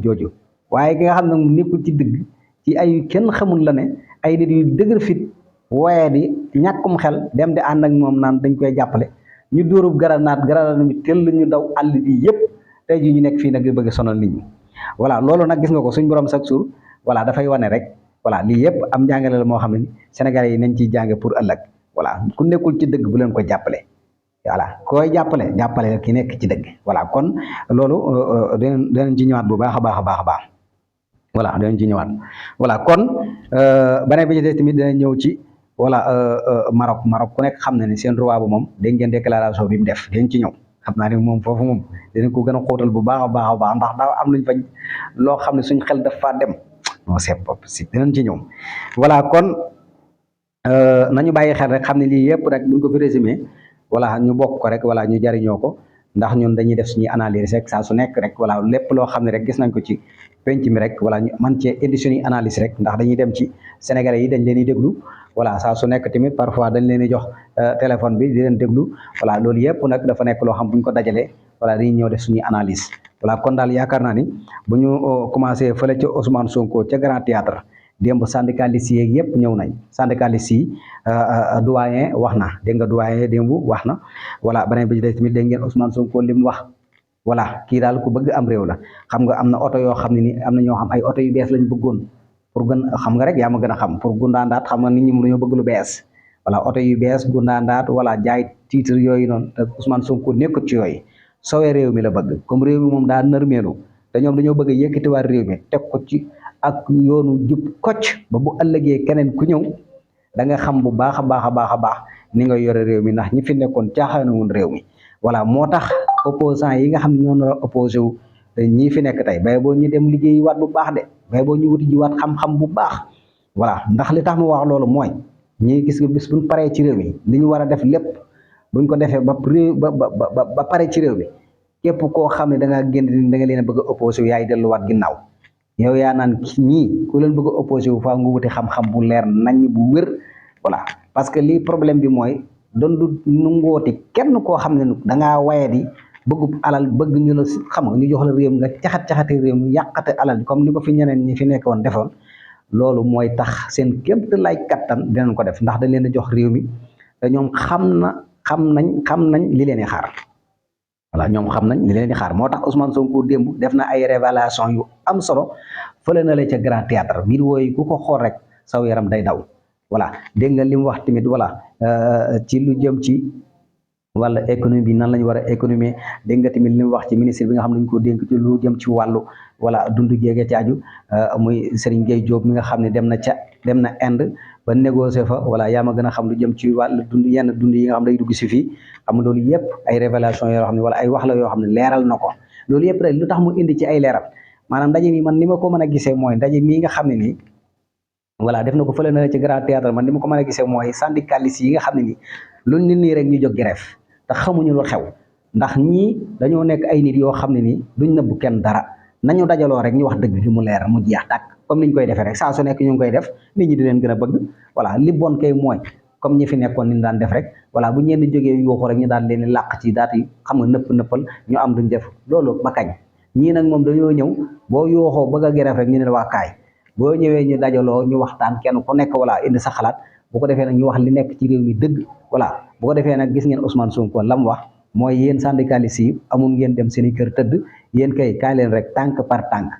jooju waaye ki nga xam ne mu nekkul ci dëgg ci ay kenn xamul la ne ay nit yu dëgër fit waaye di ñàkkum xel dem di ànd ak moom naan dañ koy jàppale ñu dóorub garanaat mi teel ñu daw àll bi yëpp tey jii ñu nekk fii nag di bëgg sonal nit ñi voilà loolu nag gis nga ko suñ borom chaque jour voilà dafay wane rek voilà lii yëpp am njàngale la moo xam ne ni Sénégalais yi nañ ciy jànge pour ëllëg voilà ku nekkul ci dëgg bu leen ko jàppale voilà koy jàppale ki nekk ci dëgg voilà kon loolu dinañ ci ñëwaat bu baax a baax a baax a baax voilà dinañ ci ñëwaat voilà kon beneen bi ci des tamit dina ñëw ci voilà Maroc ku nekk xam na ne seen roi bu moom dégg ngeen déclaration bi mu def dinañ ci ñëw xam naa ne moom foofu moom dinañ ko gën a xóotal bu baax a baax a baax ndax daa am luñ fa loo xam ne suñ xel dafa dem non c'est pas possible dinañ ci ñëw voilà kon nañu bàyyi xel rek xam ne lii yëpp rek buñ ko fi résumé voilà ñu bokk ko rek voilà ñu jariñoo ko ndax ñun dañuy def suñuy analyse rek saa su nekk rek voilà lépp loo xam ne rek gis nañ ko ci penc mi rek voilà ñu man cee indi suñuy analyse rek ndax dañuy dem ci Sénégalais yi dañ leen di déglu voilà saa su nekk tamit parfois dañ leen di jox téléphone bi di leen déglu voilà loolu yëpp nag dafa nekk loo xam bu ñu ko dajalee voilà dañuy ñëw def suñuy analyse voilà kon daal yaakaar naa ni bu ñu commencé fële ca Ousmane Sonko ca Grand Théâtre démb syndicalistes yi yëpp ñëw nañ syndicalistes yi doyen wax na dégg nga doyen démb wax na voilà beneen bi ci des tamit dégg ngeen Ousmane Sonko li mu wax voilà kii daal ku bëgg am réew la xam nga am na oto yoo xam ne ni am na ñoo xam ay oto yu bees lañ bëggoon pour gën xam nga rek yaa ma gën a xam pour gundaandaat xam nga nit ñi mu dañoo bëgg lu bees voilà oto yu bees gundaandaat voilà jaay titre yooyu noonu te Ousmane Sonko nekkut ci yooyu soowee réew mi la bëgg comme réew mi moom daa nërmeelu te ñoom dañoo bëgg a yëkkatiwaat réew mi teg ko ci ak yoonu jub kocc ba bu ëllëgee keneen ku ñëw da nga xam bu baax a baax a baax a baax ni nga yore réew mi ndax ñi fi nekkoon caaxaana woon réew mi voilà moo tax opposant yi nga xam ne ñoo nar a opposé wu ñii fi nekk tey bay boo ñu dem liggéeyi waat bu baax de bay boo ñu wuti ji waat xam-xam bu baax voilà ndax li tax mu wax loolu mooy ñii gis nga bis buñ paree ci réew mi li ñu war a def lépp buñ ko defee ba réew ba pare ci réew mi képp koo xam ne da ngaa génn da nga leen a bëgg a opposé wu yaay delluwaat ginnaaw yow yaa naan ñii ku leen bëgg a opposé wu faa nga wuti xam-xam bu leer nañ bu wér voilà parce que lii problème bi mooy doon du nu ngooti kenn koo xam ne da ngaa waye di bëggu alal bëgg ñu la xam nga ñu jox la réew mi nga caxat-caxate réew mi yàqate alal comme ni ko fi ñeneen ñi fi nekkoon defoon loolu mooy tax seen kémt lay kattan dinañ ko def ndax dañ leen a jox réew mi te ñoom xam nañ li leen di xaar voilà ñoom xam nañ li leen di xaar moo tax Ousmane Sonko démb def na ay révélation yu am solo fële na la ca Grand Théâtre vidéo yi ku ko xool rek saw yaram day daw voilà dégg nga li mu wax tamit voilà ci lu jëm ci wàllu économie bi nan la ñu war a économier dégg nga tamit li mu wax ci ministre bi nga xam ne dañu ko dénk ci lu jëm ci wàllu voilà dund géege ci aju muy Serigne Gueye Diop mi nga xam ne dem na Inde ba négocier fa voilà yaa ma gën a xam lu jëm ci wàllu dund yenn dund yi nga xam ne day dugg si fii xam nga loolu yëpp ay révélation yoo xam ne wala ay wax la yoo xam ne leeral na ko loolu yëpp rek lu tax mu indi ci ay leeral maanaam ndaje mi man ni ma ko mën a gisee mooy ndaje mii nga xam ne nii voilà def na ko fële na ci Grand Théâtre man ni ma ko mën a gisee mooy syndicalistes yi nga xam ne nii lu nit nii rek ñu jóg grève te xamuñu lu xew ndax ñii dañoo nekk ay nit yoo xam ne nii duñ nëbbu kenn dara nañu dajaloo rek ñu wax dëgg gi mu leer mu jeex tàkk comme niñ koy defee rek saa su nekk ñu ngi koy def nit ñi di leen gën a bëgg voilà li bon kay mooy comme ñi fi nekkoon ni ñu daan def rek voilà bu ñenn jógee yuuxu rek ñu daan leen làq ci daat yi xam nga nëppal ñu am duñ def loolu ba kañ ñii nag moom dañoo ñëw boo yuuxoo bëgg a grève rek ñu ne la waa kaay boo ñëwee ñu dajaloo ñu waxtaan kenn ku nekk voilà indi sa xalaat bu ko defee nag ñu wax li nekk ci réew mi dëgg voilà bu ko defee nag gis ngeen Ousmane Sonko lam wax mooy yéen syndicalistes yi amul ngeen dem seen i kër tëdd yéen kay kaay leen rek tànk par tànk